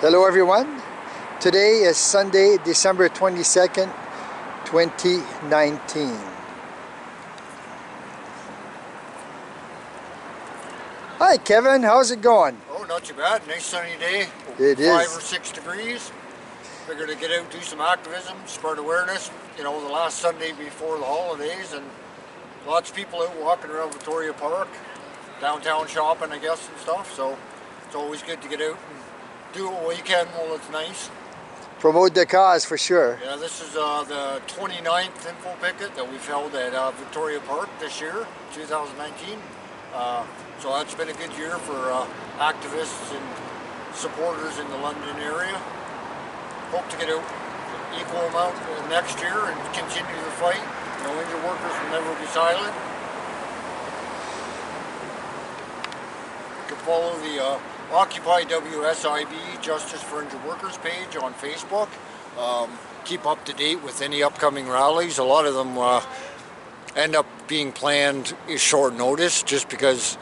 Hello everyone. Today is Sunday, December 22nd, 2019. Hi Kevin, how's it going? Oh, not too bad. Nice sunny day. It 5 is. or 6 degrees. Figured to get out, do some activism, spread awareness. You know, the last Sunday before the holidays, and lots of people out walking around Victoria Park, downtown shopping, I guess, and stuff. So it's always good to get out and do it while you can while it's nice. Promote the cause for sure. Yeah, this is the 29th info picket that we've held at Victoria Park this year, 2019. So that's been a good year for activists and supporters in the London area. Hope to get out equal amount next year and continue the fight. You know, injured workers will never be silent. You can follow the Occupy WSIB Justice for Injured Workers page on Facebook. Keep up to date with any upcoming rallies. A lot of them end up being planned short notice just because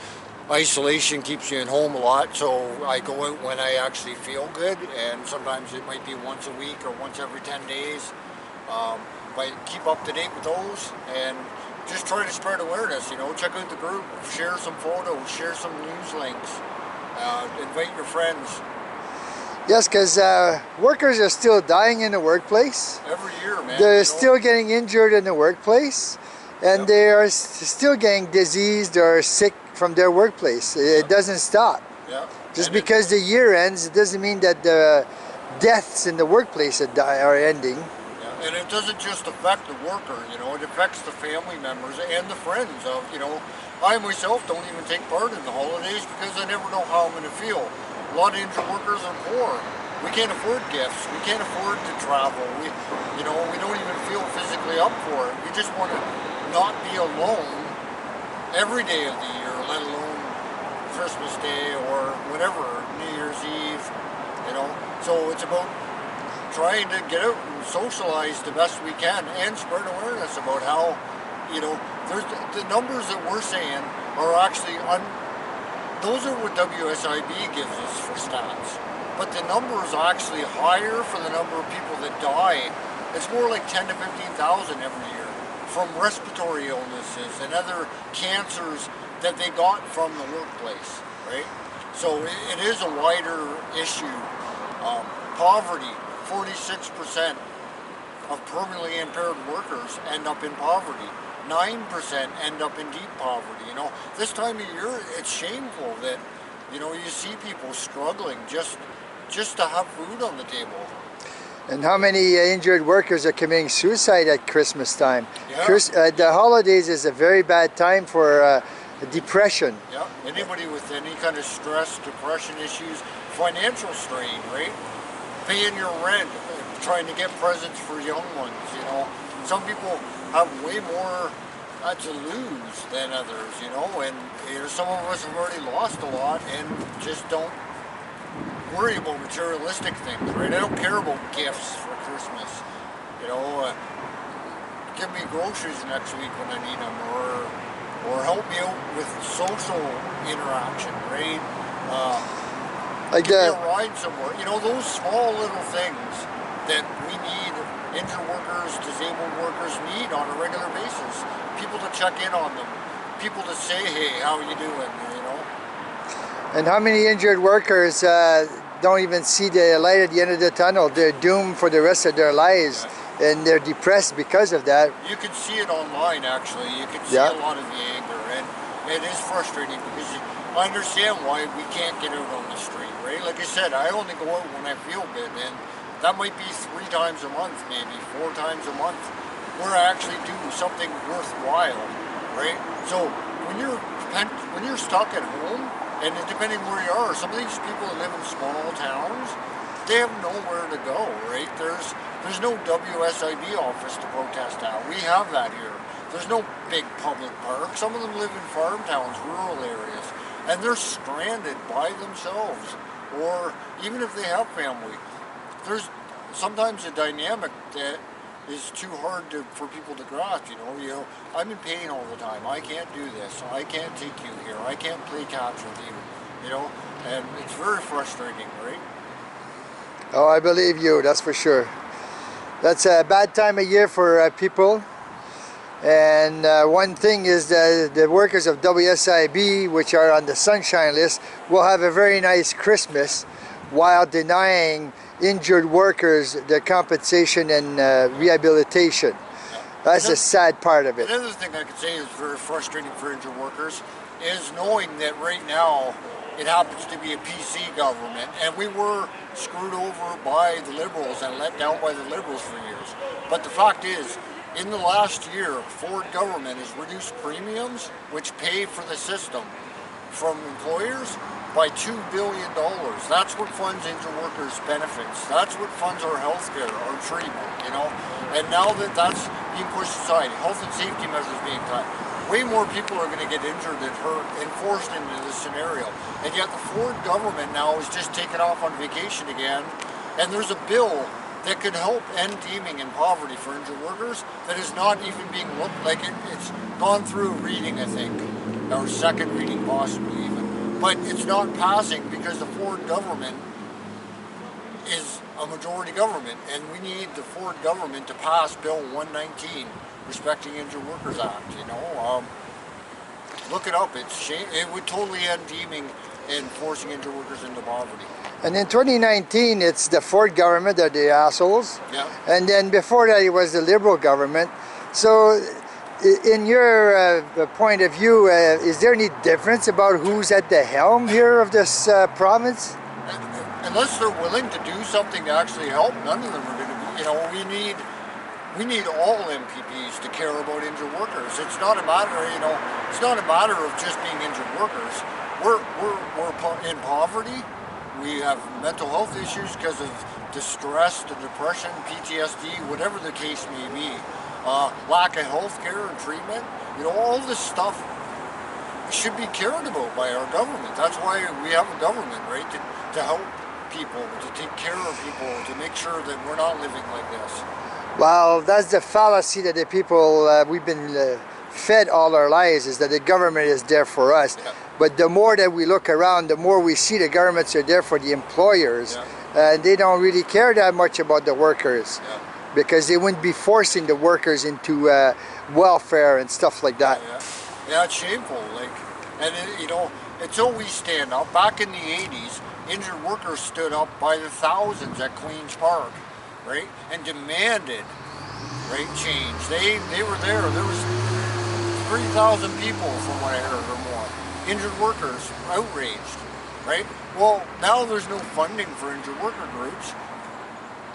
isolation keeps you at home a lot, so I go out when I actually feel good, and sometimes it might be once a week or once every 10 days. But keep up to date with those and just try to spread awareness. You know, check out the group, share some photos, share some news links, invite your friends. Yes, because workers are still dying in the workplace. Every year, man. They're still getting injured in the workplace, and they are still getting diseased or sick from their workplace. It doesn't stop. Yeah. Just because the year ends, it doesn't mean that the deaths in the workplace are ending. Yeah. And it doesn't just affect the worker, you know, it affects the family members and the friends of, you know, I myself don't even take part in the holidays because I never know how I'm going to feel. A lot of injured workers are poor. We can't afford gifts. We can't afford to travel. We don't even feel physically up for it. We just want to not be alone every day of the year, let alone Christmas Day or whatever, New Year's Eve, you know. So it's about trying to get out and socialize the best we can and spread awareness about how, you know, there's the numbers that we're saying are actually those are what WSIB gives us for stats. But the number is actually higher for the number of people that die. It's more like 10 to 15,000 every year from respiratory illnesses and other cancers that they got from the workplace, right? So it is a wider issue. Poverty, 46% of permanently impaired workers end up in poverty. 9% end up in deep poverty. You know, this time of year, it's shameful that, you know, you see people struggling just to have food on the table. And how many injured workers are committing suicide at Christmas time? Yeah. The holidays is a very bad time for depression. Yeah, anybody with any kind of stress, depression issues, financial strain, right? Paying your rent, trying to get presents for young ones, you know. Some people have way more to lose than others, you know, and you know, some of us have already lost a lot and just don't worry about materialistic things, right? I don't care about gifts for Christmas, you know. Give me groceries next week when I need them, or help me out with social interaction, right? Give me a ride somewhere. You know, those small little things that we need, injured workers, disabled workers need on a regular basis. People to check in on them, people to say, hey, how are you doing, you know? And how many injured workers don't even see the light at the end of the tunnel? They're doomed for the rest of their lives, and they're depressed because of that. You can see it online, actually. You can see a lot of the anger, and it is frustrating because I understand why we can't get out on the street, right? Like I said, I only go out when I feel good, and that might be 3 times a month, maybe 4 times a month, where I actually do something worthwhile, right? So when you're stuck at home, and depending where you are, some of these people that live in small towns, they have nowhere to go, right? There's no WSIB office to protest at. We have that here. There's no big public park. Some of them live in farm towns, rural areas, and they're stranded by themselves, or even if they have family. There's sometimes a dynamic that is too hard for people to grasp, you know, I'm in pain all the time, I can't do this, I can't take you here, I can't play catch with you, you know, and it's very frustrating, right? Oh, I believe you, that's for sure. That's a bad time of year for people. And one thing is that the workers of WSIB, which are on the sunshine list, will have a very nice Christmas while denying injured workers their compensation and rehabilitation. That's the sad part of it. Another thing I could say is very frustrating for injured workers is knowing that right now it happens to be a PC government, and we were screwed over by the Liberals and let down by the Liberals for years. But the fact is, in the last year, Ford government has reduced premiums, which pay for the system from employers, by $2 billion. That's what funds injured workers' benefits. That's what funds our health care, our treatment, you know. And now that that's being pushed aside, health and safety measures being cut, way more people are going to get injured and hurt and forced into this scenario. And yet the Ford government now is just taking off on vacation again. And there's a bill that could help end deeming and poverty for injured workers that is not even being looked like. It's gone through reading, I think, or second reading possibly even. But it's not passing because the Ford government is a majority government, and we need the Ford government to pass Bill 119, Respecting Injured Workers Act. You know, look it up. It's shame. It would totally end deeming and forcing injured workers into poverty. And in 2019, it's the Ford government that are the assholes. Yeah. And then before that, it was the Liberal government. So, in your point of view, is there any difference about who's at the helm here of this province? Unless they're willing to do something to actually help, none of them are going to be. You know, we need all MPPs to care about injured workers. It's not a matter, you know, it's not a matter of just being injured workers. We're in poverty. We have mental health issues because of distress, the depression, PTSD, whatever the case may be. Lack of health care and treatment. You know, all this stuff should be cared about by our government. That's why we have a government, right? To help people, to take care of people, to make sure that we're not living like this. Well, that's the fallacy that the people we've been fed all our lives, is that the government is there for us. Yeah. But the more that we look around, the more we see the governments are there for the employers. Yeah. And they don't really care that much about the workers. Yeah. Because they wouldn't be forcing the workers into welfare and stuff like that. Yeah, it's shameful. Like, and you know, until we stand up. Back in the 80s, injured workers stood up by the thousands at Queen's Park, right, and demanded, right, change. They were there. There was 3,000 people, from what I heard, or more. Injured workers outraged, right? Well, now there's no funding for injured worker groups,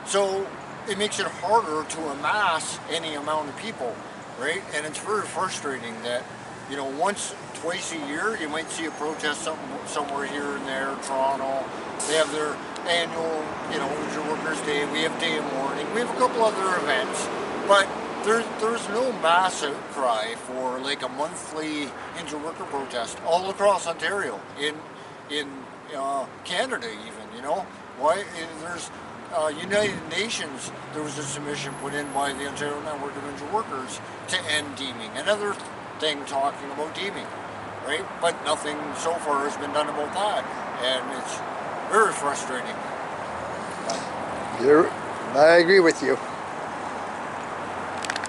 so it makes it harder to amass any amount of people, right? And it's very frustrating that, you know, twice a year you might see a protest somewhere here and there. Toronto, they have their annual, you know, Injured Workers Day. We have Day of Mourning. We have a couple other events, but there's no mass outcry for like a monthly injured worker protest all across Ontario, in Canada even. You know, why there's United Nations, there was a submission put in by the Ontario Network of Injured Workers to end deeming. Another thing talking about deeming, right? But nothing so far has been done about that, and it's very frustrating. I agree with you.